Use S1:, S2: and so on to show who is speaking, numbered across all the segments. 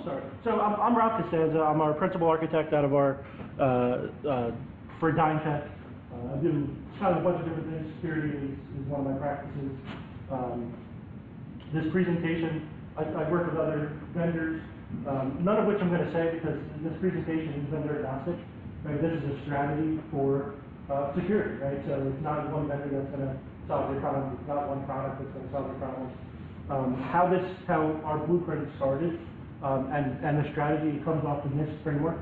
S1: sorry. So I'm Rob Costanza. I'm our principal architect out of our, for Dyntech. I do kind of a bunch of different things. Security is one of my practices. This presentation, I work with other vendors, none of which I'm going to say because this presentation is vendor agnostic. Right? This is a strategy for security, right? So it's not one vendor that's going to solve your problem. It's not one product that's going to solve your problem. How our blueprint started, and the strategy comes off the NIST framework.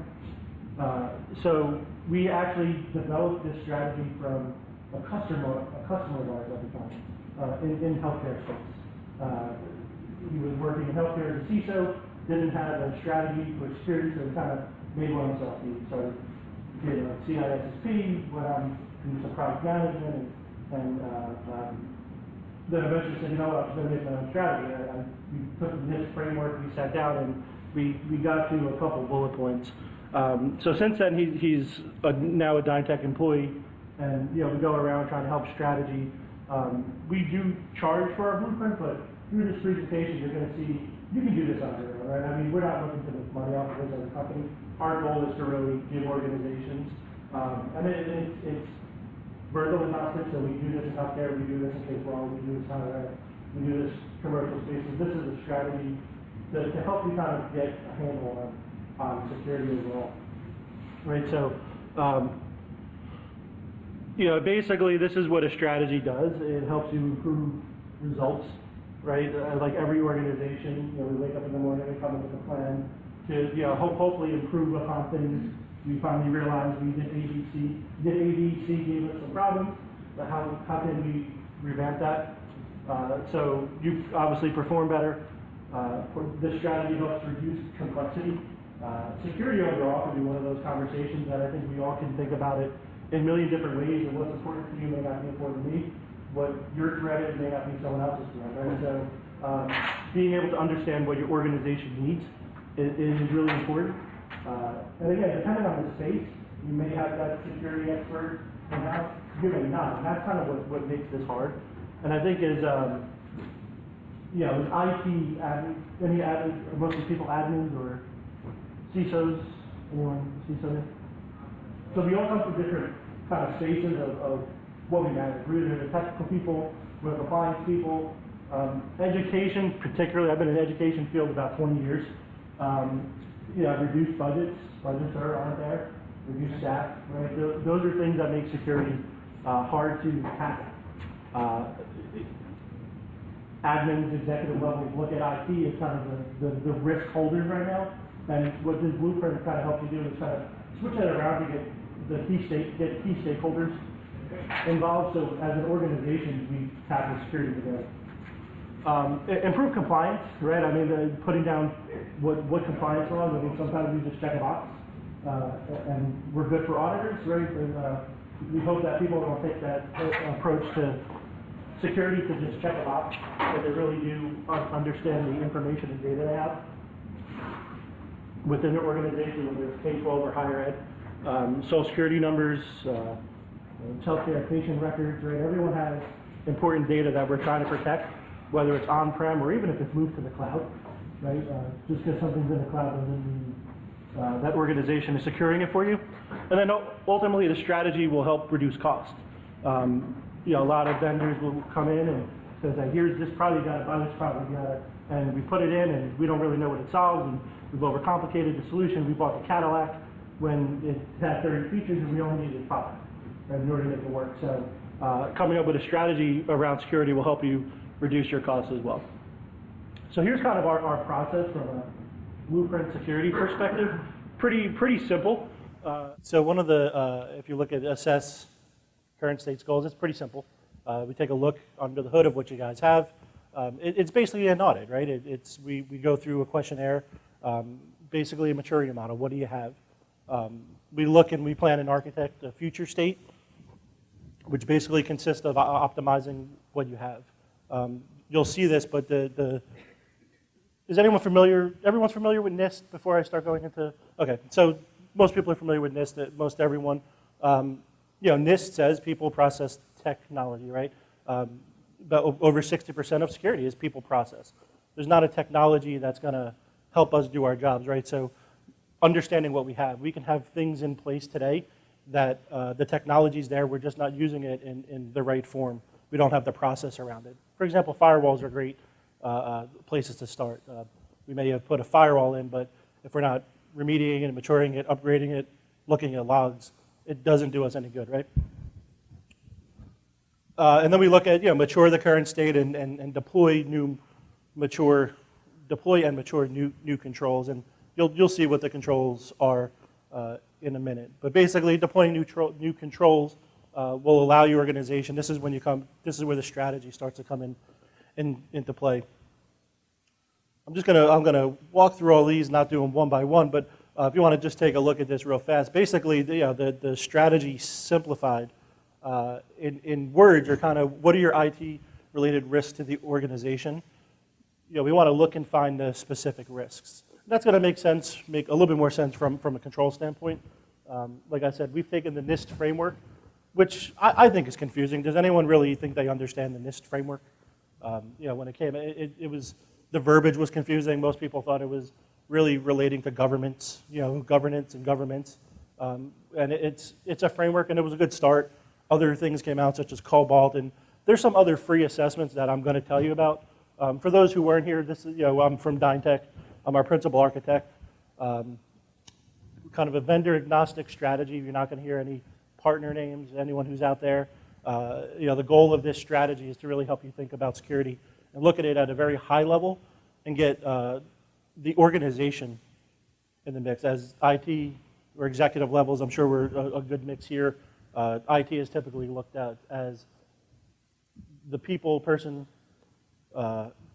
S1: So we actually developed this strategy from a customer of ours at the time in healthcare space. He was working in healthcare as a CISO, didn't have a strategy for security, so he kind of made one himself. He started getting a CISSP, went on into some product management, and then eventually said, you know what, I'm going to make my own strategy. We took this framework, we sat down, and we got to a couple bullet points. So since then, he's now a Dyntech employee, and we go around trying to help strategy. We do charge for our blueprint, but through this presentation, you're going to see you can do this on your own, right? I mean, we're not looking to make money off of this as a company. Our goal is to really give organizations, and it's vertical agnostic, so we do this in healthcare, we do this in K-12, we do this higher ed, we do this commercial spaces. This is a strategy to help you kind of get a handle on security overall. Right, so basically this is what a strategy does. It helps you improve results, right? Like every organization, we wake up in the morning and come up with a plan to hopefully improve upon things. We finally realized we did ABC gave us some problems, but how can we revamp that? So you obviously perform better. This strategy helps reduce complexity. Security overall can be one of those conversations that I think we all can think about it in a million different ways, and what's important to you may not be important to me. What your threat is may not be someone else's threat, right? So being able to understand what your organization needs is really important. And again, depending on the space, you may have that security expert in-house, you may not. And that's kind of what makes this hard. And I think is, as IT admin, mostly people admins or CISOs, anyone CISO? So we all come from different kind of spaces of what we manage. We're either the technical people, we're the compliance people, education particularly. I've been in the education field about 20 years. Reduced budgets aren't there, reduced staff, right? Those are things that make security hard to tackle. Admins, executive levels look at IT as kind of the risk holders right now, and what this blueprint kind of helps you do is kind of switch that around to get key stakeholders involved. So as an organization, we tackle security together. Improve compliance, right? I mean, putting down what compliance laws. I mean, sometimes we just check a box, and we're good for auditors, right? And we hope that people don't take that approach to security to just check a box, but they really do understand the information and data they have within their organization, whether it's K-12 or higher ed. Social security numbers, healthcare patient records, right? Everyone has important data that we're trying to protect, whether it's on-prem or even if it's moved to the cloud, right? Just because something's in the cloud doesn't mean that organization is securing it for you. And then ultimately the strategy will help reduce cost. A lot of vendors will come in and say, here's this product, you got to buy this product, and we put it in and we don't really know what it solves, and we've overcomplicated the solution. We bought the Cadillac when it had 30 features and we only needed 5, right, in order to make it work. So coming up with a strategy around security will help you reduce your costs as well. So here's kind of our process from a blueprint security perspective. Pretty simple. So one of the, if you look at assess current state's goals, it's pretty simple. We take a look under the hood of what you guys have. It's basically an audit, right? We go through a questionnaire, basically a maturity model. What do you have? We look and we plan and architect a future state, which basically consists of optimizing what you have. You'll see this, but is anyone familiar? Everyone's familiar with NIST before I start going into? Okay, so most people are familiar with NIST. Most everyone. NIST says people, process, technology, right? But over 60% of security is people process. There's not a technology that's going to help us do our jobs, right? So understanding what we have. We can have things in place today that the technology's there, we're just not using it in the right form. We don't have the process around it. For example, firewalls are great places to start. We may have put a firewall in, but if we're not remediating it, maturing it, upgrading it, looking at logs, it doesn't do us any good, right? And then we look at, mature the current state and deploy and mature new controls. And you'll see what the controls are in a minute. But basically, deploying new controls will allow your organization. This is where the strategy starts to come into play. I'm gonna walk through all these, not do them one by one, but if you want to just take a look at this real fast, basically, the strategy simplified in words are kind of what are your IT-related risks to the organization. We want to look and find the specific risks. That's going to make a little bit more sense from a control standpoint. Like I said, we've taken the NIST framework, which I think is confusing. Does anyone really think they understand the NIST framework? When it came, it was, the verbiage was confusing. Most people thought it was really relating to governments, governance and governments. And it's a framework, and it was a good start. Other things came out, such as Cobalt, and there's some other free assessments that I'm going to tell you about. For those who weren't here, this is, I'm from Dyntech. I'm our principal architect. Kind of a vendor agnostic strategy. You're not going to hear any partner names, anyone who's out there. The goal of this strategy is to really help you think about security and look at it at a very high level and get the organization in the mix. As IT or executive levels, I'm sure we're a good mix here. IT is typically looked at as the person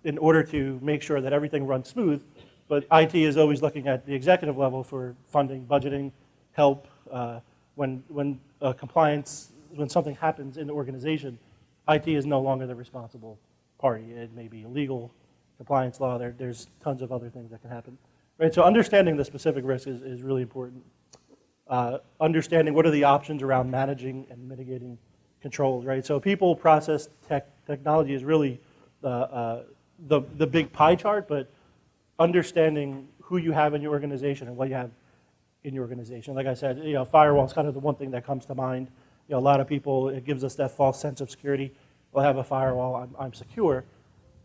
S1: in order to make sure that everything runs smooth, but IT is always looking at the executive level for funding, budgeting, help. When compliance, when something happens in the organization, IT is no longer the responsible party. It may be illegal, compliance law, there's tons of other things that can happen. Right, so understanding the specific risk is really important. Understanding what are the options around managing and mitigating controls, right? So people, process, technology is really the big pie chart, but understanding who you have in your organization and what you have in your organization. Like I said, firewall is kind of the one thing that comes to mind. A lot of people, it gives us that false sense of security. Well, I have a firewall, I'm secure.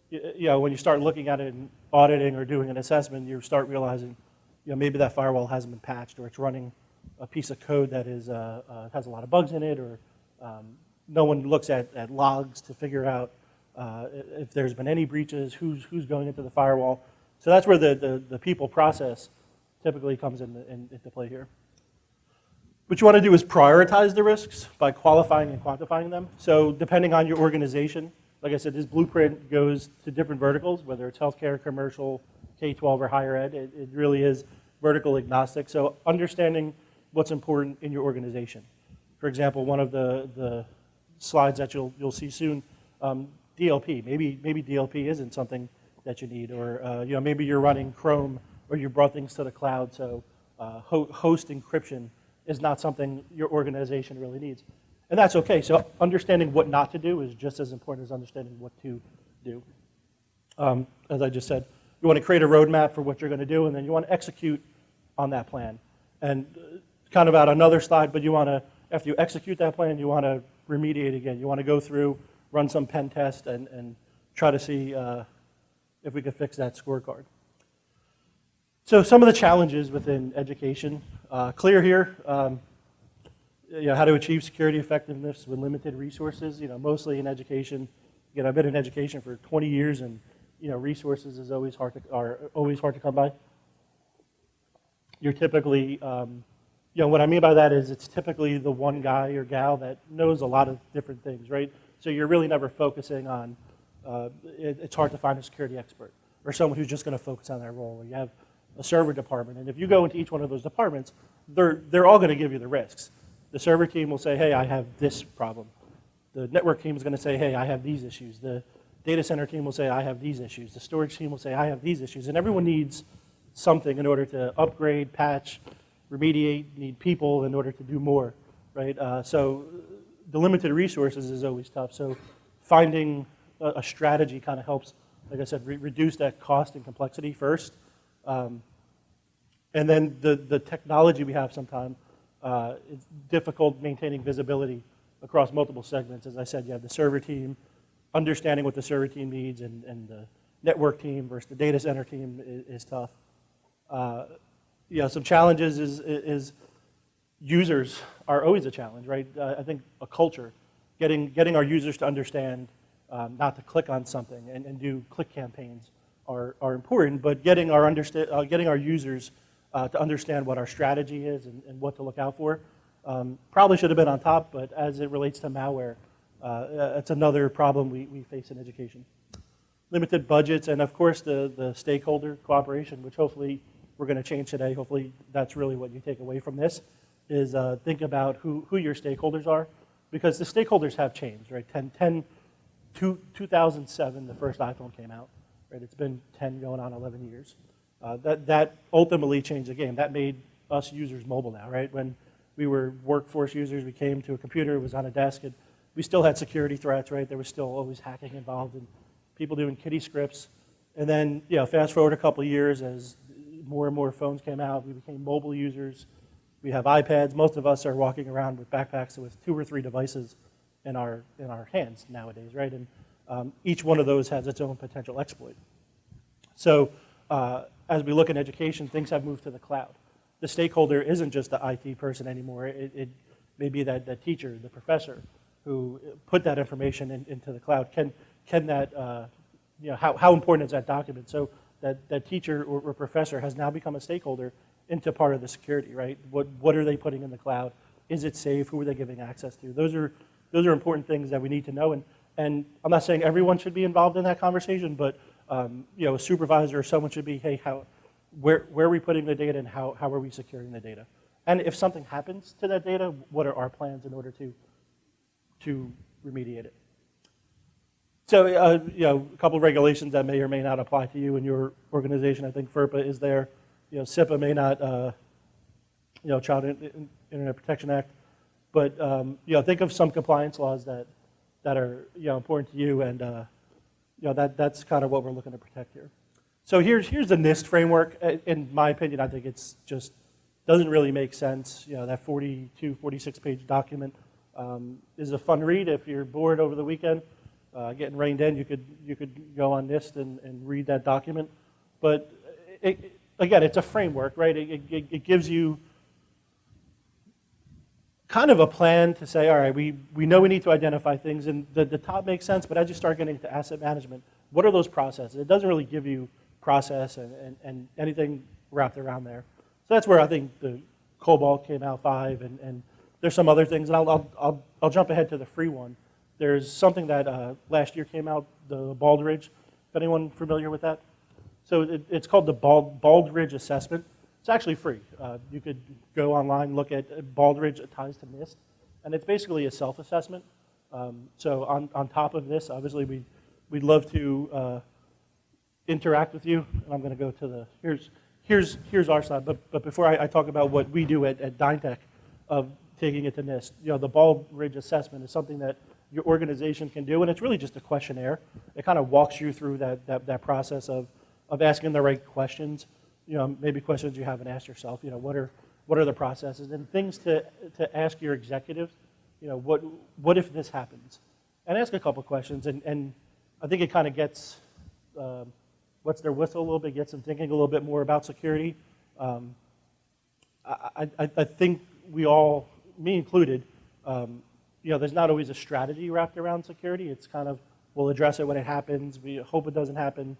S1: When you start looking at it and auditing or doing an assessment, you start realizing, maybe that firewall hasn't been patched, or it's running a piece of code that is has a lot of bugs in it, or no one looks at logs to figure out if there's been any breaches, who's going into the firewall. So that's where the people process typically comes into play here. What you want to do is prioritize the risks by qualifying and quantifying them. So depending on your organization, like I said, this blueprint goes to different verticals, whether it's healthcare, commercial, K-12, or higher ed. It really is vertical agnostic. So understanding what's important in your organization. For example, one of the slides that you'll see soon, DLP. Maybe DLP isn't something that you need, or maybe you're running Chrome, or you brought things to the cloud. So host encryption is not something your organization really needs. And that's okay. So understanding what not to do is just as important as understanding what to do. As I just said, you want to create a roadmap for what you're going to do, and then you want to execute on that plan. And kind of out another slide, but you want to, after you execute that plan, you want to remediate again. You want to go through, run some pen test, and try to see if we could fix that scorecard. So some of the challenges within education, clear here. How to achieve security effectiveness with limited resources. Mostly in education. I've been in education for 20 years, and resources is always hard to come by. You're typically, what I mean by that is it's typically the one guy or gal that knows a lot of different things, right? So you're really never focusing on. It's hard to find a security expert or someone who's just going to focus on that role. Or you have a server department, and if you go into each one of those departments, they're all going to give you the risks. The server team will say, hey, I have this problem. The network team is going to say, hey, I have these issues. The data center team will say, I have these issues. The storage team will say, I have these issues. And everyone needs something in order to upgrade, patch, remediate, need people in order to do more, right? So the limited resources is always tough. So finding a strategy kind of helps, like I said, reduce that cost and complexity first, And then the technology we have sometimes, it's difficult maintaining visibility across multiple segments. As I said, you have the server team, understanding what the server team needs, and the network team versus the data center team is tough. Some challenges is users are always a challenge, right? I think a culture, getting our users to understand not to click on something and do click campaigns are important, but getting our users to understand what our strategy is and what to look out for probably should have been on top, but as it relates to malware, it's another problem we face in education. Limited budgets, and of course the stakeholder cooperation, which hopefully we're going to change today. Hopefully that's really what you take away from this, is think about who your stakeholders are, because the stakeholders have changed, right? 2007, the first iPhone came out, right? It's been 10 going on 11 years. That ultimately changed the game. That made us users mobile now, right? When we were workforce users, we came to a computer, it was on a desk, and we still had security threats, right? There was still always hacking involved and people doing kiddie scripts. And then, fast forward a couple of years as more and more phones came out, we became mobile users. We have iPads. Most of us are walking around with backpacks with 2 or 3 devices in our hands nowadays, right? And each one of those has its own potential exploit. So as we look in education, things have moved to the cloud. The stakeholder isn't just the IT person anymore. It may be that teacher, the professor, who put that information into the cloud. Can that, how important is that document? So that teacher or professor has now become a stakeholder into part of the security, right? What are they putting in the cloud? Is it safe? Who are they giving access to? Those are important things that we need to know. And I'm not saying everyone should be involved in that conversation, but a supervisor or someone should be, hey, where are we putting the data and how are we securing the data? And if something happens to that data, what are our plans in order to remediate it? So, a couple of regulations that may or may not apply to you and your organization. I think FERPA is there. SIPA may not, Child Internet Protection Act. But, think of some compliance laws that are, important to you, and, that's kind of what we're looking to protect here. So here's the NIST framework. In my opinion, I think it's just doesn't really make sense. That 42, 46-page document is a fun read. If you're bored over the weekend, getting reined in, you could go on NIST and read that document. But again, it's a framework, right? It gives you kind of a plan to say, all right, we know we need to identify things, and the top makes sense, but as you start getting into asset management, what are those processes? It doesn't really give you process and anything wrapped around there. So that's where I think the Cobalt came out 5, and there's some other things, and I'll jump ahead to the free one. There's something that last year came out, the Baldridge. Anyone familiar with that? So it's called the Baldridge Assessment. It's actually free. You could go online, look at Baldridge, it ties to NIST, and it's basically a self-assessment. So on top of this, obviously we'd love to interact with you, and I'm going to go to the here's our side. But before I talk about what we do at Dynetech of taking it to NIST, the Baldridge Assessment is something that your organization can do, and it's really just a questionnaire. It kind of walks you through that process of asking the right questions. Maybe questions you haven't asked yourself. What are the processes and things to ask your executives. What if this happens? And ask a couple questions, and I think it kind of gets what's their whistle a little bit, gets them thinking a little bit more about security. I think we all, me included, there's not always a strategy wrapped around security. It's kind of, we'll address it when it happens. We hope it doesn't happen.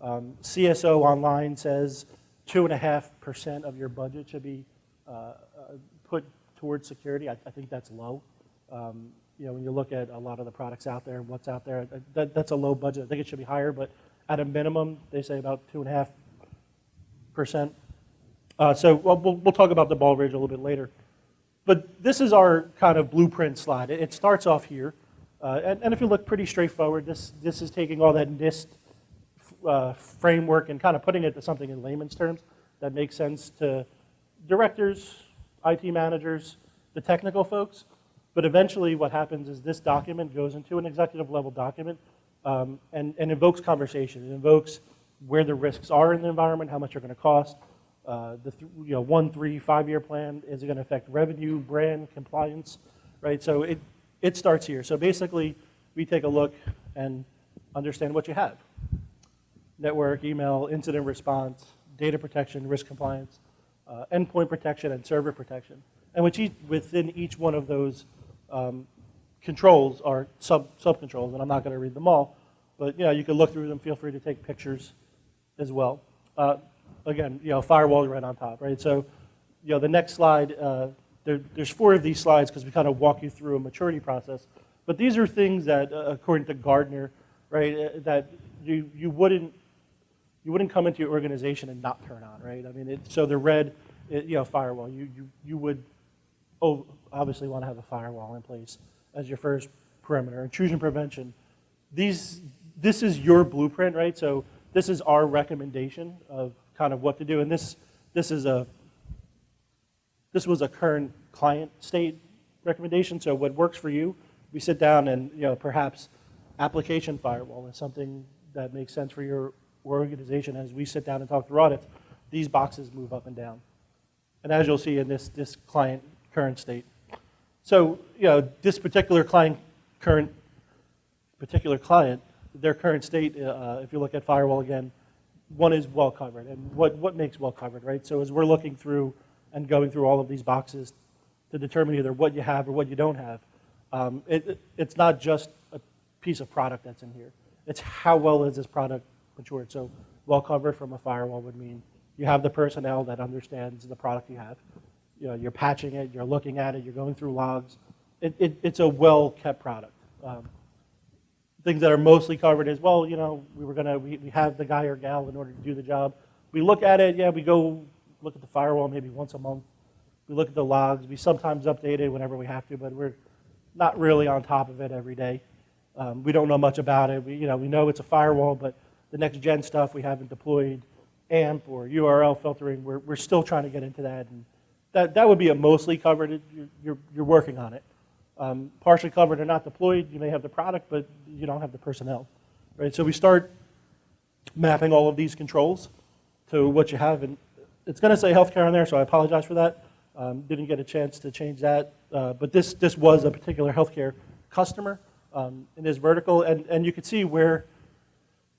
S1: CSO online says 2.5% of your budget should be put towards security. I think that's low. When you look at a lot of the products out there and what's out there, that's a low budget. I think it should be higher, but at a minimum, they say about 2.5%. So we'll talk about the Baldridge a little bit later. But this is our kind of blueprint slide. It starts off here. And if you look pretty straightforward, this is taking all that NIST framework and kind of putting it to something in layman's terms that makes sense to directors, IT managers, the technical folks. But eventually what happens is this document goes into an executive level document and invokes conversation. It invokes where the risks are in the environment, how much they're going to cost. The 1, 3, 5-year plan, is it going to affect revenue, brand, compliance, right? So it starts here. So basically, we take a look and understand what you have. Network, email, incident response, data protection, risk compliance, endpoint protection, and server protection. And within each one of those controls are sub-controls, and I'm not going to read them all, but you can look through them. Feel free to take pictures as well. Again, firewall right on top, right? So, the next slide, there's 4 of these slides because we kind of walk you through a maturity process. But these are things that, according to Gartner, right, that you wouldn't come into your organization and not turn on, right? I mean, so the red, firewall. You would obviously want to have a firewall in place as your first perimeter. Intrusion prevention. This is your blueprint, right? So this is our recommendation of kind of what to do, and this was a current client state recommendation. So what works for you, we sit down and perhaps application firewall is something that makes sense for your organization. As we sit down and talk through audits, these boxes move up and down, and as you'll see in this client current state. So this particular client, their current state, if you look at firewall again, one is well covered. And what makes well covered, right? So as we're looking through and going through all of these boxes to determine either what you have or what you don't have, it's not just a piece of product that's in here. It's how well is this product matured. So well covered from a firewall would mean you have the personnel that understands the product you have. You're patching it, you're looking at it, you're going through logs. It's a well-kept product. Things that are mostly covered is, well, we have the guy or gal in order to do the job. We look at it, we go look at the firewall maybe once a month. We look at the logs. We sometimes update it whenever we have to, but we're not really on top of it every day. We don't know much about it. We know it's a firewall, but the next gen stuff we haven't deployed, AMP or URL filtering, we're still trying to get into that. And that would be a mostly covered. You're working on it. Partially covered or not deployed, you may have the product, but you don't have the personnel, right? So we start mapping all of these controls to what you have, and it's going to say healthcare on there, so I apologize for that. Didn't get a chance to change that, but this was a particular healthcare customer in this vertical, and you could see where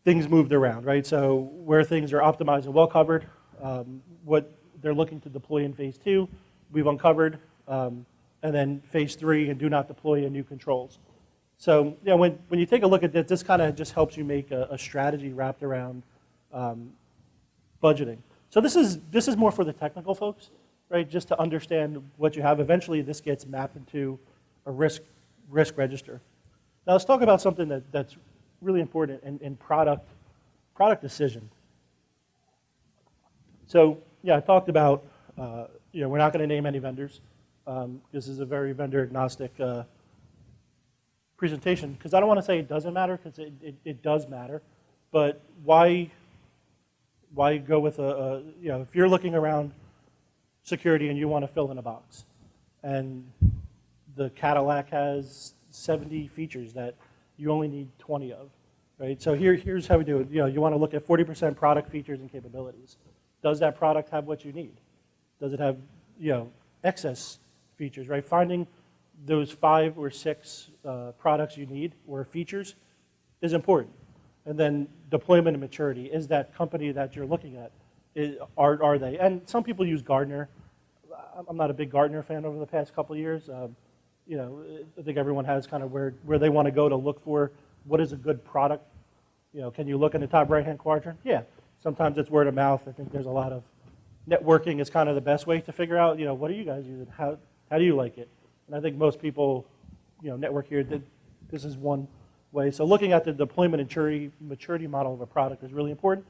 S1: things moved around, right? So where things are optimized and well covered, what they're looking to deploy in phase 2, we've uncovered. And then phase 3 and do not deploy new controls. So when you take a look at this kind of just helps you make a strategy wrapped around budgeting. So this is more for the technical folks, right? Just to understand what you have. Eventually this gets mapped into a risk register. Now let's talk about something that's really important in product decision. So I talked about we're not going to name any vendors. This is a very vendor-agnostic presentation because I don't want to say it doesn't matter because it does matter, but why go with if you're looking around security and you want to fill in a box, and the Cadillac has 70 features that you only need 20 of, right? So here's how we do it. You want to look at 40% product features and capabilities. Does that product have what you need? Does it have excess features, right? Finding those 5 or 6 products you need or features is important. And then deployment and maturity. Is that company that you're looking at, are they? And some people use Gartner. I'm not a big Gartner fan over the past couple of years. I think everyone has kind of where they want to go to look for what is a good product. Can you look in the top right-hand quadrant? Yeah. Sometimes it's word of mouth. I think there's a lot of networking is kind of the best way to figure out, what are you guys using? How do you like it? And I think most people, network here, this is one way. So looking at the deployment and maturity model of a product is really important.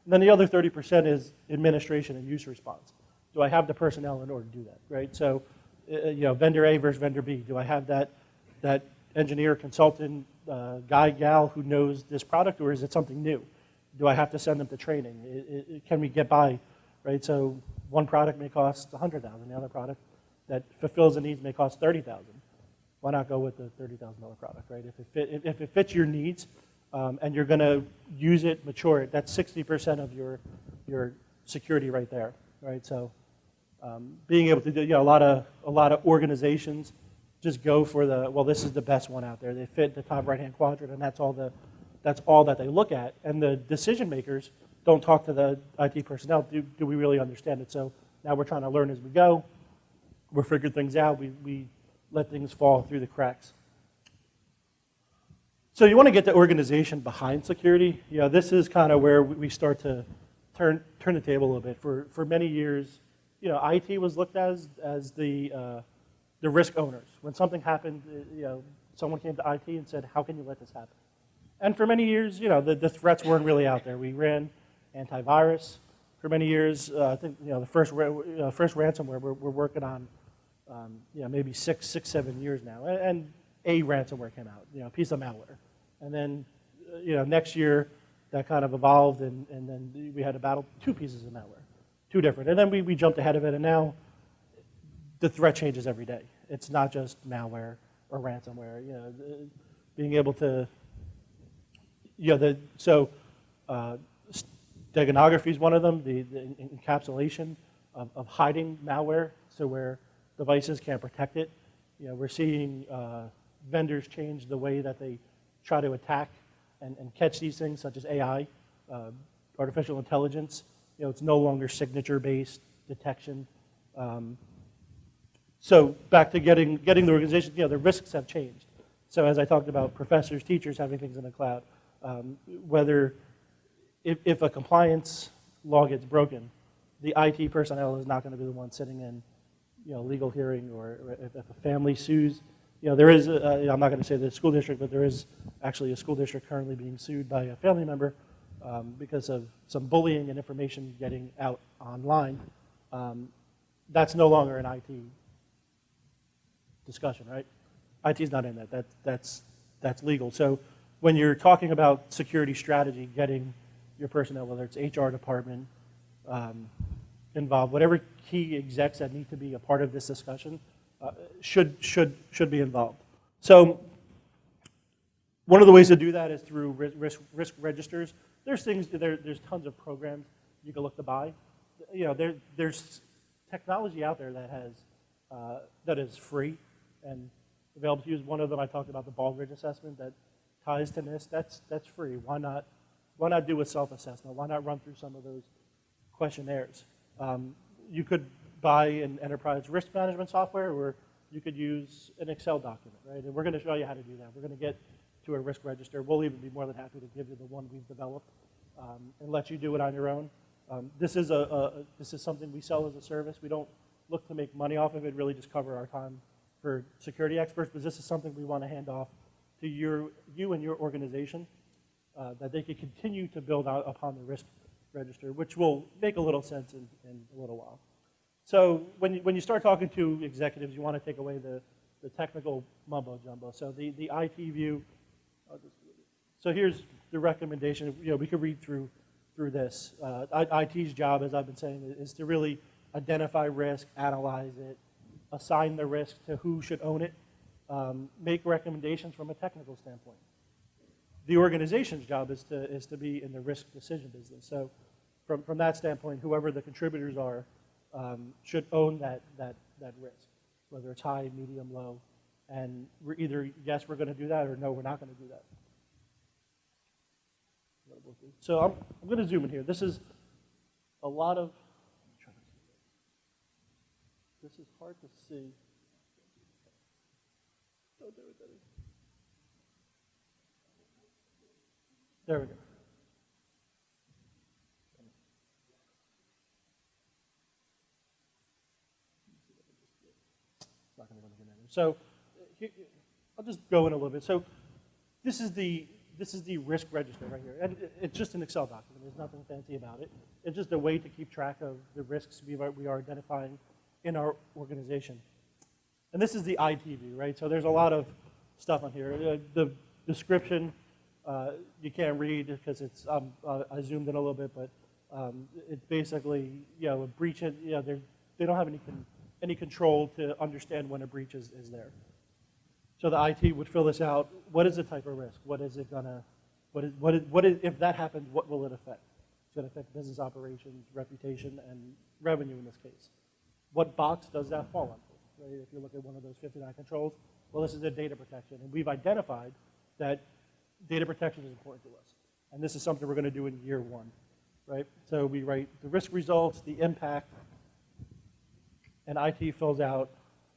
S1: And then the other 30% is administration and use response. Do I have the personnel in order to do that, right? So, vendor A versus vendor B. Do I have that engineer, consultant, guy, gal who knows this product, or is it something new? Do I have to send them to training? Can we get by, right? So one product may cost $100,000. The other product that fulfills the needs may cost $30,000. Why not go with the $30,000 product, right? If it fits your needs, and you're going to use it, mature it. That's 60% of your security right there, right? So being able to do, a lot of organizations just go for well, this is the best one out there. They fit the top right-hand quadrant, and that's all that they look at. And the decision makers don't talk to the IT personnel. Do we really understand it? So now we're trying to learn as we go. We're figuring things out. We let things fall through the cracks. So you want to get the organization behind security. This is kind of where we start to turn the table a little bit. For many years, IT was looked at as the risk owners. When something happened, someone came to IT and said, "How can you let this happen?" And for many years, the threats weren't really out there. We ran antivirus for many years. I think the first ransomware we're working on, maybe 7 years now, and a ransomware came out, a piece of malware, and then next year that kind of evolved, and then we had to battle 2 pieces of malware, 2 different, and then we jumped ahead of it, and now the threat changes every day. It's not just malware or ransomware. Being able to steganography is one of them, the encapsulation of hiding malware, so where devices can't protect it. We're seeing vendors change the way that they try to attack and catch these things, such as AI, artificial intelligence. It's no longer signature-based detection. So back to getting the organization, the risks have changed. So as I talked about professors, teachers having things in the cloud, whether if a compliance law gets broken, the IT personnel is not going to be the one sitting in legal hearing, or if a family sues. There is, I'm not going to say the school district, but there is actually a school district currently being sued by a family member because of some bullying and information getting out online. That's no longer an IT discussion, right? IT's not in that. That's legal. So when you're talking about security strategy, getting your personnel, whether it's HR department, involved, whatever key execs that need to be a part of this discussion should be involved. So one of the ways to do that is through risk registers. There's tons of programs you can look to buy. There's technology out there that is free and available to use. One of them I talked about, the Baldrige assessment that ties to NIST. That's free. Why not do a self-assessment? Why not run through some of those questionnaires? You could buy an enterprise risk management software, or you could use an Excel document, right? And we're going to show you how to do that. We're going to get to a risk register. We'll even be more than happy to give you the one we've developed and let you do it on your own. This is something we sell as a service. We don't look to make money off of it, really just cover our time for security experts, but this is something we want to hand off to you and your organization that they can continue to build out upon the risk register, which will make a little sense in a little while. So when you start talking to executives, you want to take away the technical mumbo jumbo. So the IT view. So here's the recommendation. We could read through this. IT's job, as I've been saying, is to really identify risk, analyze it, assign the risk to who should own it, make recommendations from a technical standpoint. The organization's job is to be in the risk decision business. So from that standpoint, whoever the contributors are should own that risk, whether it's high, medium, low, and we're either, yes, we're going to do that, or no, we're not going to do that. So I'm going to zoom in here. This is a lot of, this is hard to see. Oh, there we go. Not going to run again. So I'll just go in a little bit. So this is the risk register right here, and it's just an Excel document. There's nothing fancy about it. It's just a way to keep track of the risks we are identifying in our organization. And this is the IT view, right? So there's a lot of stuff on here. The description you can't read because it's I zoomed in a little bit, but it's basically a breach. They don't have any control to understand when a breach is there. So the IT would fill this out. What is the type of risk? What is it gonna If that happens, what will it affect? It's going to affect business operations, reputation, and revenue in this case. What box does that fall under? Right? If you look at one of those 59 controls, well, this is a data protection, and we've identified that data protection is important to us. And this is something we're going to do in year one, right? So we write the risk results, the impact, and IT fills out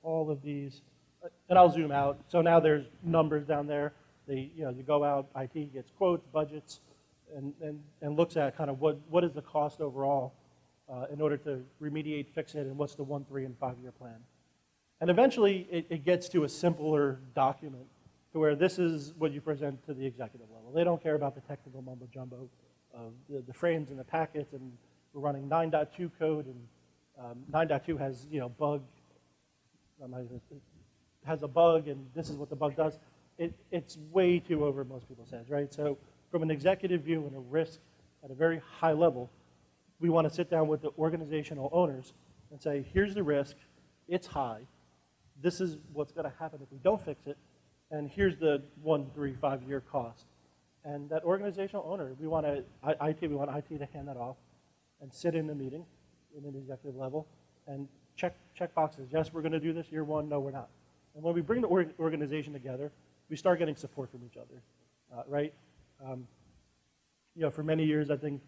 S1: all of these. And I'll zoom out. So now there's numbers down there. You go out, IT gets quotes, budgets, and looks at kind of what is the cost overall in order to remediate, fix it, and what's the 1, 3, and 5-year plan. And eventually, it gets to a simpler document to where this is what you present to the executive level. They don't care about the technical mumbo jumbo of the frames and the packets, and we're running 9.2 code, and 9.2 has bug. Has a bug, and this is what the bug does. It's way too over most people's heads, right? So from an executive view and a risk at a very high level, we want to sit down with the organizational owners and say, here's the risk, it's high, this is what's going to happen if we don't fix it, and here's the 1, 3, 5-year cost. And that organizational owner, we want IT to hand that off and sit in the meeting in an executive level and check boxes. Yes, we're going to do this year one. No, we're not. And when we bring the organization together, we start getting support from each other, right? For many years, I think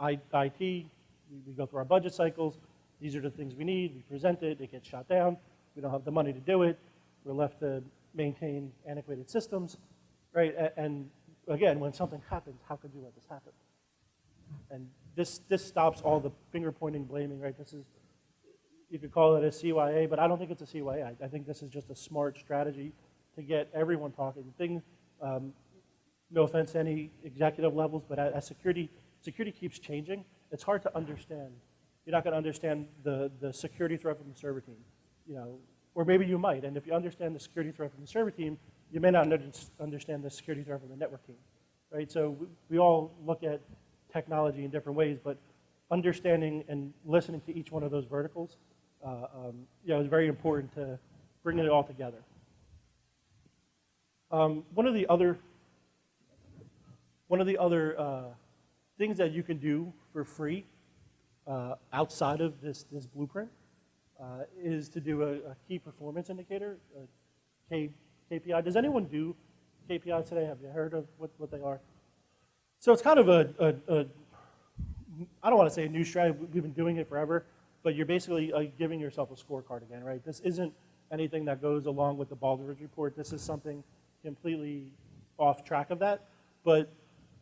S1: IT, we go through our budget cycles. These are the things we need. We present it. It gets shot down. We don't have the money to do it. We're left to maintain antiquated systems, right? And again, when something happens, how could you let this happen? And this stops all the finger pointing, blaming, right? This is, you could call it a CYA, but I don't think it's a CYA. I think this is just a smart strategy to get everyone talking. No offense to any executive levels, but as security keeps changing, it's hard to understand. You're not going to understand the security threat from the server team, or maybe you might. And if you understand the security threat from the server team, you may not understand the security threat from the network team, right? So we all look at technology in different ways, but understanding and listening to each one of those verticals is very important to bringing it all together. One of the other things that you can do for free outside of this blueprint is to do a key performance indicator, KPI. Does anyone do KPIs today? Have you heard of what they are? So it's kind of I don't want to say a new strategy. We've been doing it forever, but you're basically giving yourself a scorecard again, right? This isn't anything that goes along with the Baldrige report. This is something completely off track of that. But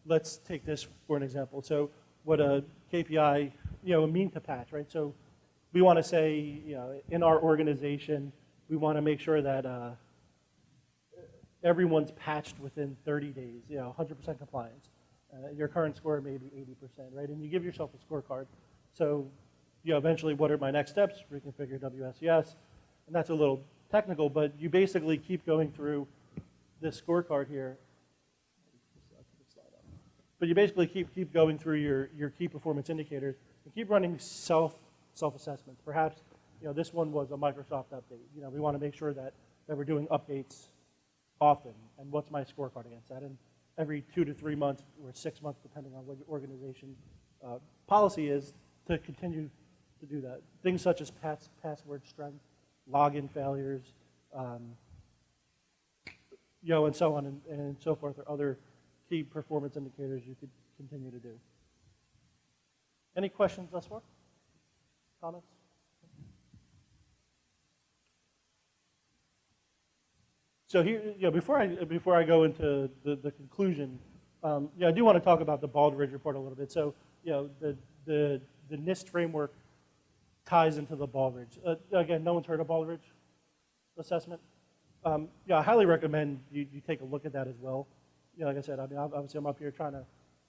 S1: let's take this for an example. So what a KPI, a mean to patch, right? So we want to say, in our organization, we want to make sure that everyone's patched within 30 days, 100% compliance. Your current score may be 80%, right? And you give yourself a scorecard. So, eventually, what are my next steps? Reconfigure WSES. And that's a little technical, but you basically keep going through this scorecard here. But you basically keep going through your key performance indicators and keep running self-assessments. Perhaps, this one was a Microsoft update. We want to make sure that we're doing updates often. And what's my scorecard against that? And every 2 to 3 months or 6 months, depending on what your organization policy is, to continue to do that. Things such as password strength, login failures, and so on and so forth, or other key performance indicators you could continue to do. Any questions thus far? Comments? So here, before I go into the conclusion, I do want to talk about the Baldrige report a little bit. So, the NIST framework ties into the Baldrige. Again, no one's heard of Baldrige assessment. I highly recommend you take a look at that as well. Like I said, obviously I'm up here trying to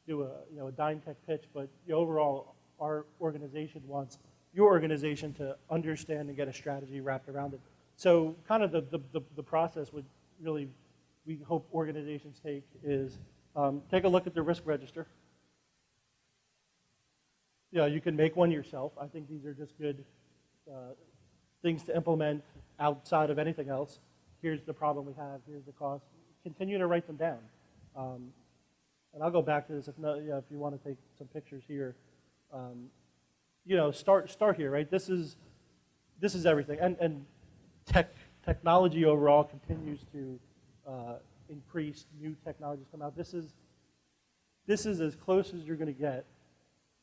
S1: do a dime tech pitch, but overall, our organization wants your organization to understand and get a strategy wrapped around it. So kind of the process would really, we hope organizations take is take a look at the risk register. You can make one yourself. I think these are just good things to implement outside of anything else. Here's the problem we have, here's the cost. Continue to write them down. and I'll go back to this if, not, if you want to take some pictures here. Start here, right? This is everything, and technology overall continues to increase. New technologies come out. This is as close as you're going to get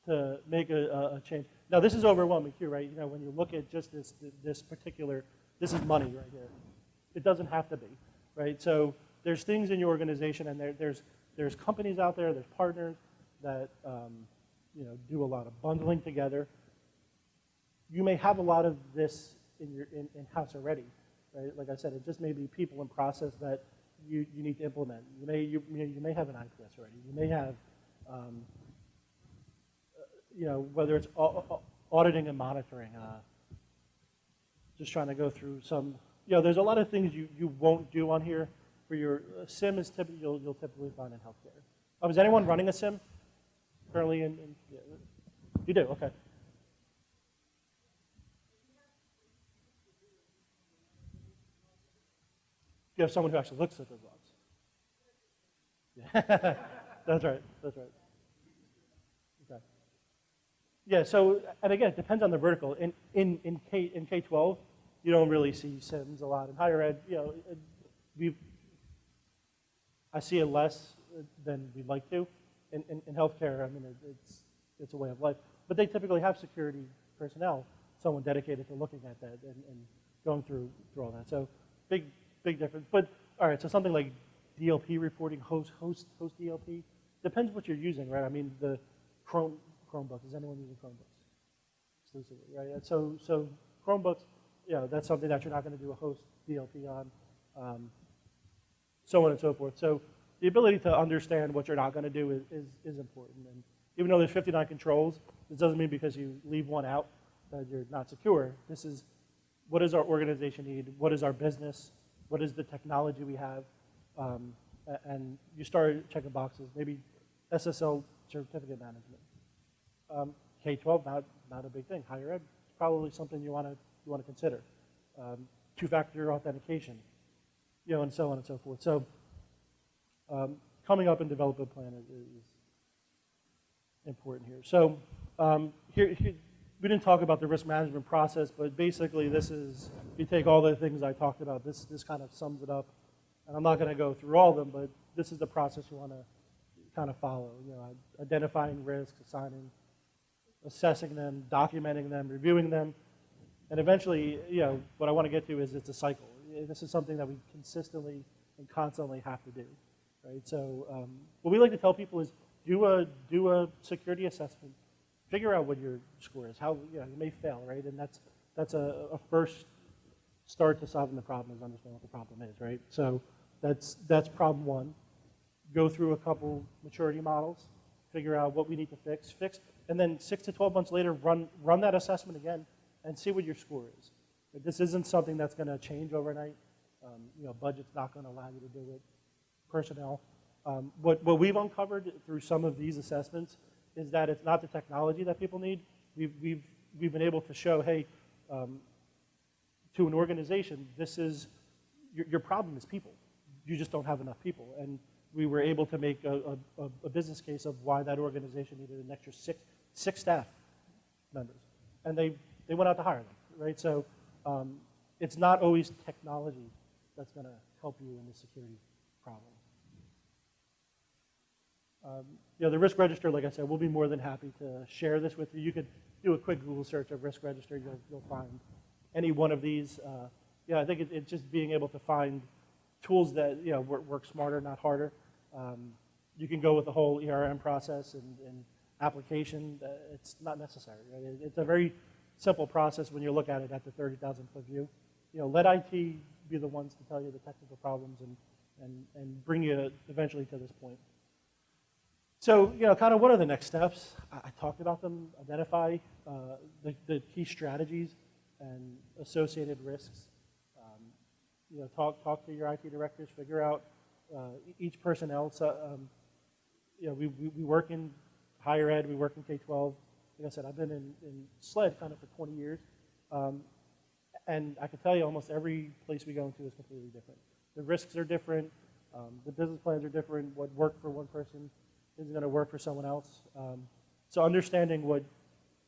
S1: to make a change. Now, this is overwhelming too, right? When you look at just this particular, this is money right here. It doesn't have to be, right? So there's things in your organization, and there's companies out there, there's partners that do a lot of bundling together. You may have a lot of this in-house already, right? Like I said, it just may be people and process that you need to implement. You may have an IPS already. You may have whether it's auditing and monitoring, just trying to go through some, there's a lot of things you won't do on here. For your SIM is typically, you'll typically find in healthcare. Is anyone running a SIM currently yeah. You do, okay. You have someone who actually looks at those logs. Yeah. That's right. Okay. Yeah, so, and again, it depends on the vertical. In K-12, you don't really see SIMs a lot. In higher ed, I see it less than we'd like to. In healthcare, I mean, it's a way of life. But they typically have security personnel, someone dedicated to looking at that and going through all that. So big difference. But all right, so something like DLP reporting, host DLP, depends what you're using, right? I mean, the Chromebooks. Is anyone using Chromebooks exclusively, right? So Chromebooks, that's something that you're not going to do a host DLP on, so on and so forth. So the ability to understand what you're not going to do is important. And even though there's 59 controls, this doesn't mean because you leave one out that you're not secure. This is, what does our organization need? What is our business? What is the technology we have? And you start checking boxes. Maybe SSL certificate management. K-12, not a big thing. Higher ed, probably something you want to consider. Two-factor authentication, and so on and so forth. So coming up and develop a plan is important here. So here we didn't talk about the risk management process, but basically this is, if you take all the things I talked about, this kind of sums it up. And I'm not going to go through all of them, but this is the process you want to kind of follow. Identifying risks, assessing them, documenting them, reviewing them, and eventually, what I want to get to is it's a cycle. This is something that we consistently and constantly have to do, right? So what we like to tell people is do a security assessment, figure out what your score is. How you may fail, right? And that's a first start to solving the problem, is understand what the problem is, right? So that's problem one. Go through a couple maturity models, figure out what we need to fix, and then 6 to 12 months later, run that assessment again and see what your score is. This isn't something that's going to change overnight. Budget's not going to allow you to do it. Personnel. What we've uncovered through some of these assessments is that it's not the technology that people need. We've been able to show, hey, to an organization, this is your problem is people. You just don't have enough people, and we were able to make a business case of why that organization needed an extra six staff members, and they went out to hire them, right? So it's not always technology that's going to help you in the security problem. The risk register, like I said, we'll be more than happy to share this with you. You could do a quick Google search of risk register. You'll find any one of these. I think it's just being able to find tools that work smarter, not harder. You can go with the whole ERM process and application. It's not necessary. Right? It's a very simple process when you look at it at the 30,000-foot view. Let IT be the ones to tell you the technical problems and bring you eventually to this point. So, kind of what are the next steps? I talked about them. Identify the key strategies and associated risks. Talk to your IT directors. Figure out each personnel. So, we work in higher ed. We work in K-12. Like I said, I've been in SLED kind of for 20 years. And I can tell you almost every place we go into is completely different. The risks are different. The business plans are different. What worked for one person is going to work for someone else. So understanding what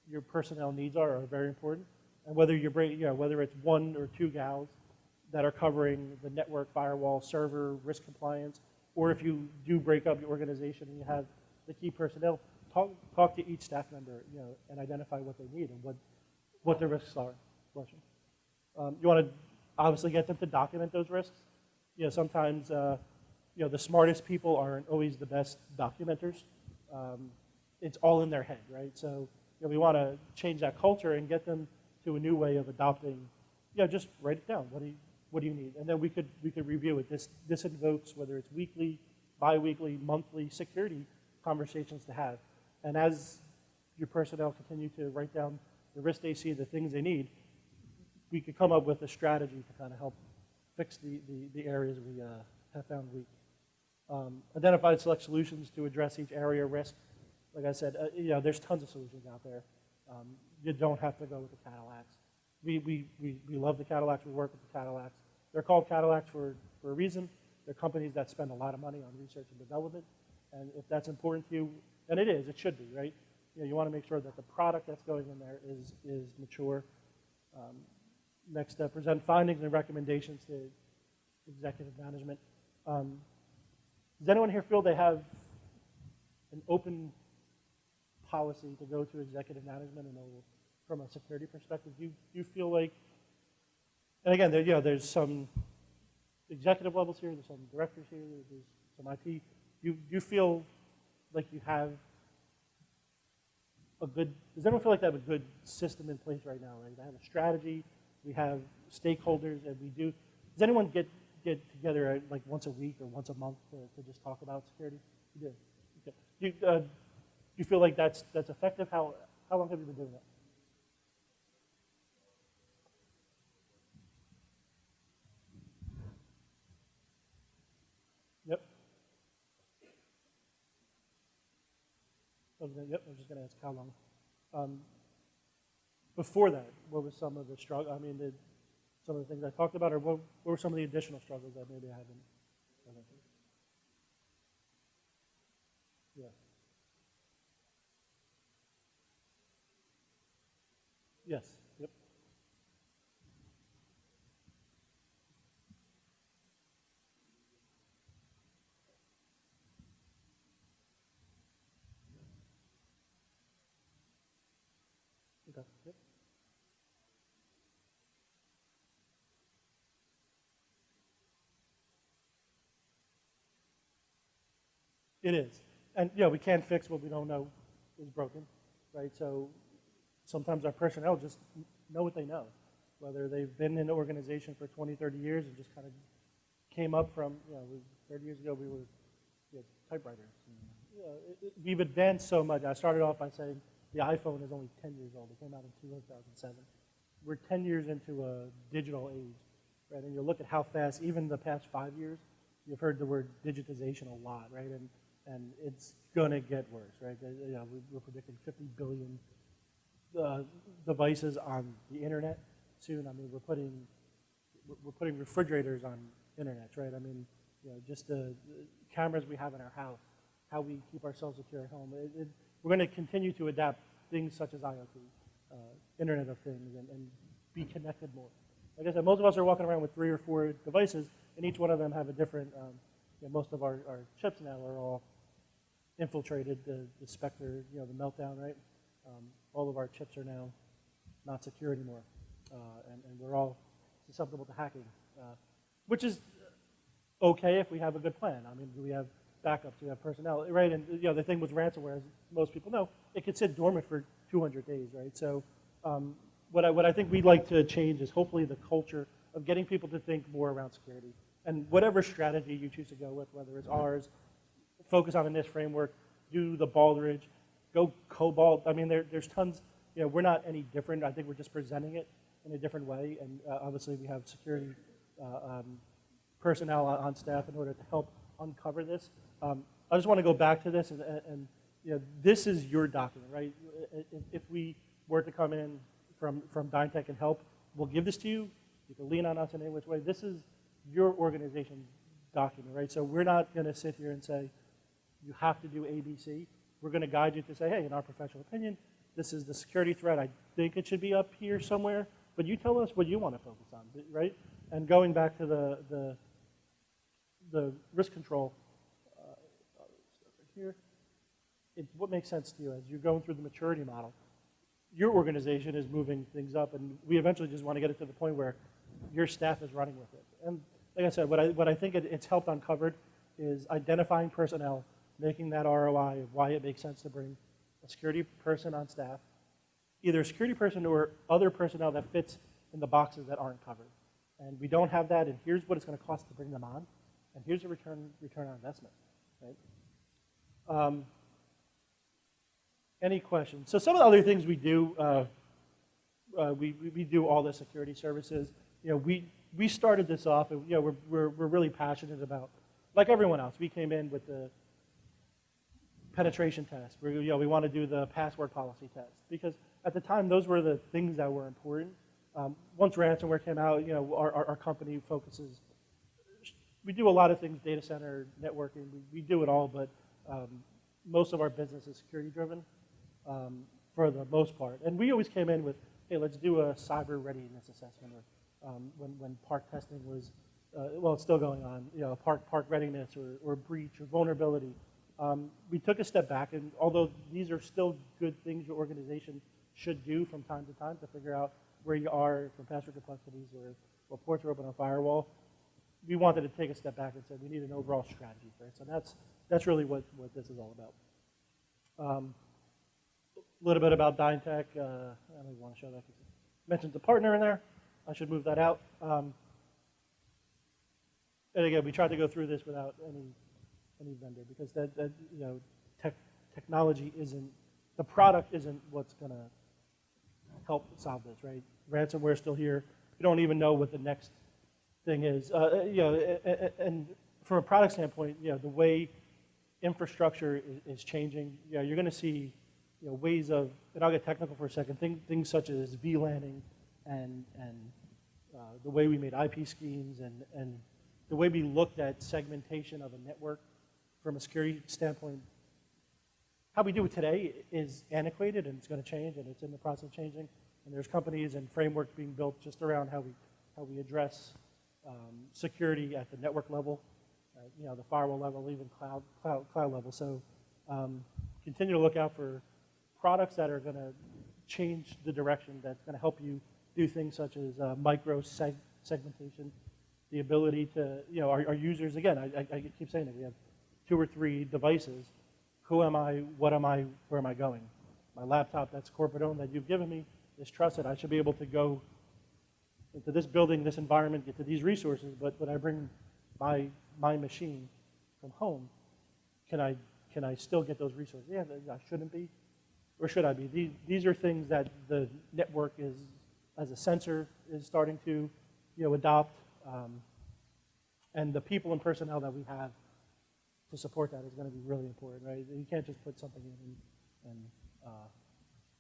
S1: your personnel needs are very important, and whether you're whether it's 1 or 2 gals that are covering the network, firewall, server, risk compliance, or if you do break up your organization and you have the key personnel, talk to each staff member, and identify what they need and what the risks are. Question. You want to obviously get them to document those risks. Sometimes the smartest people aren't always the best documenters. It's all in their head, right? So we want to change that culture and get them to a new way of adopting. Just write it down. What do you need? And then we could review it. This invokes whether it's weekly, bi-weekly, monthly security conversations to have. And as your personnel continue to write down the risks they see, the things they need, we could come up with a strategy to kind of help fix the areas we have found weak. Identify and select solutions to address each area of risk. Like I said, there's tons of solutions out there. You don't have to go with the Cadillacs. We love the Cadillacs. We work with the Cadillacs. They're called Cadillacs for a reason. They're companies that spend a lot of money on research and development. And if that's important to you, and it is, it should be, right? You want to make sure that the product that's going in there is mature. Next step, present findings and recommendations to executive management. Does anyone here feel they have an open policy to go to executive management and from a security perspective? Do you feel like, and again, there's some executive levels here, there's some directors here, there's some IT. Do you feel like you have does anyone feel like they have a good system in place right now, right? They have a strategy, we have stakeholders, and we do. Does anyone get together like once a week or once a month to just talk about security? You do. Okay. Do you feel like that's effective? How long have you been doing that? Yep. I was just going to ask how long. Before that, what was some of the struggle? I mean, some of the things I talked about, or what were some of the additional struggles that maybe I haven't? Yeah. Yes. Yep. Okay. Yep. It is. And we can't fix what we don't know is broken, right? So sometimes our personnel just know what they know, whether they've been in the organization for 20, 30 years and just kind of came up from, 30 years ago we were typewriters. And, we've advanced so much. I started off by saying the iPhone is only 10 years old. It came out in 2007. We're 10 years into a digital age, right? And you look at how fast, even the past 5 years, you've heard the word digitization a lot, right? And it's going to get worse, right? We're predicting 50 billion devices on the internet soon. I mean, we're putting refrigerators on internets, right? I mean, just the cameras we have in our house, how we keep ourselves secure at home. We're going to continue to adapt things such as IoT, Internet of Things, and be connected more. Like I said, most of us are walking around with 3 or 4 devices, and each one of them have a different, most of our chips now are all infiltrated, the Spectre, the meltdown, right? All of our chips are now not secure anymore, and we're all susceptible to hacking, which is okay if we have a good plan. I mean, we have backups, we have personnel, right? And the thing with ransomware, as most people know, it could sit dormant for 200 days, right? So what I think we'd like to change is hopefully the culture of getting people to think more around security. And whatever strategy you choose to go with, whether it's ours, focus on a NIST framework, do the Baldrige, go Cobalt. I mean, there's tons. We're not any different. I think we're just presenting it in a different way. And obviously, we have security personnel on staff in order to help uncover this. I just want to go back to this, and this is your document, right? If we were to come in from Dyntech and help, we'll give this to you. You can lean on us in any which way. This is your organization's document, right? So we're not going to sit here and say, you have to do A, B, C. We're going to guide you to say, hey, in our professional opinion, this is the security threat. I think it should be up here somewhere, but you tell us what you want to focus on, right? And going back to the risk control, right here, what makes sense to you as you're going through the maturity model? Your organization is moving things up, and we eventually just want to get it to the point where your staff is running with it. And like I said, what I think it's helped uncovered is identifying personnel, making that ROI of why it makes sense to bring a security person on staff, either a security person or other personnel that fits in the boxes that aren't covered. And we don't have that, and here's what it's going to cost to bring them on, and here's a return on investment, right? Any questions? So some of the other things we do, we do all the security services. You know, we started this off, and you know, we're really passionate about, like everyone else, we came in with the penetration test. You know, we want to do the password policy test because at the time those were the things that were important. Once ransomware came out, you know, our company focuses. We do a lot of things, data center, networking. We do it all, but most of our business is security driven for the most part. And we always came in with, hey, let's do a cyber readiness assessment. Or when park testing was, well, it's still going on. You know, park readiness or breach or vulnerability. We took a step back, and although these are still good things your organization should do from time to time to figure out where you are from password complexities or what ports are open on firewall, we wanted to take a step back and said we need an overall strategy for it. So that's really what this is all about. A little bit about DynTech. I don't even want to show that because it mentions the partner in there. I should move that out. And again, we tried to go through this without any vendor because that you know, technology isn't, the product isn't what's going to help solve this, right? Ransomware is still here. We don't even know what the next thing is. You know, and from a product standpoint, you know, the way infrastructure is changing, you know, you're going to see, you know, ways of, and I'll get technical for a second, things such as VLANing and the way we made IP schemes and the way we looked at segmentation of a network from a security standpoint. How we do it today is antiquated, and it's going to change, and it's in the process of changing. And there's companies and frameworks being built just around how we address security at the network level, you know, the firewall level, even cloud level. So continue to look out for products that are going to change the direction, that's going to help you do things such as micro segmentation, the ability to, you know, our users, again, I keep saying it, we have 2 or 3 devices. Who am I, what am I, where am I going? My laptop that's corporate owned that you've given me is trusted. I should be able to go into this building, this environment, get to these resources, but when I bring my machine from home, can I still get those resources? Yeah, I shouldn't be, or should I be? These are things that the network is, as a sensor, is starting to, you know, adopt, and the people and personnel that we have to support that is going to be really important, right? You can't just put something in and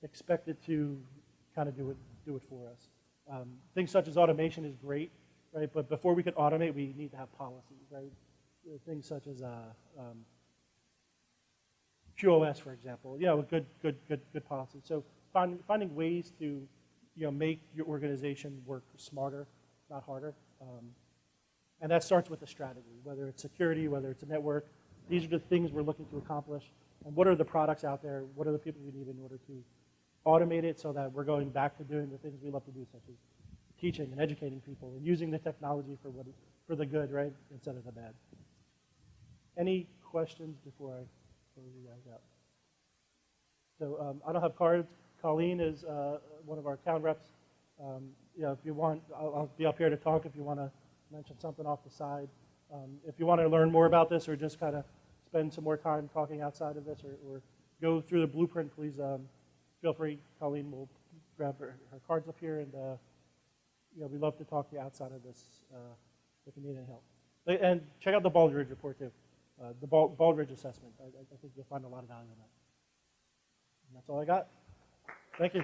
S1: expect it to kind of do it for us. Things such as automation is great, right? But before we can automate, we need to have policies, right? Things such as QoS, for example, you know, good policy. So finding ways to, you know, make your organization work smarter, not harder. And that starts with a strategy, whether it's security, whether it's a network. These are the things we're looking to accomplish. And what are the products out there? What are the people we need in order to automate it so that we're going back to doing the things we love to do, such as teaching and educating people and using the technology for the good, right, instead of the bad. Any questions before I close you guys out? So I don't have cards. Colleen is one of our account reps. You know, if you want, I'll be up here to talk if you want to mention something off the side. If you want to learn more about this or just kind of spend some more time talking outside of this or go through the blueprint, please feel free. Colleen will grab her cards up here, and you know, we'd love to talk to you outside of this if you need any help. And check out the Baldridge report too, the Baldridge assessment. I think you'll find a lot of value in that. And that's all I got. Thank you.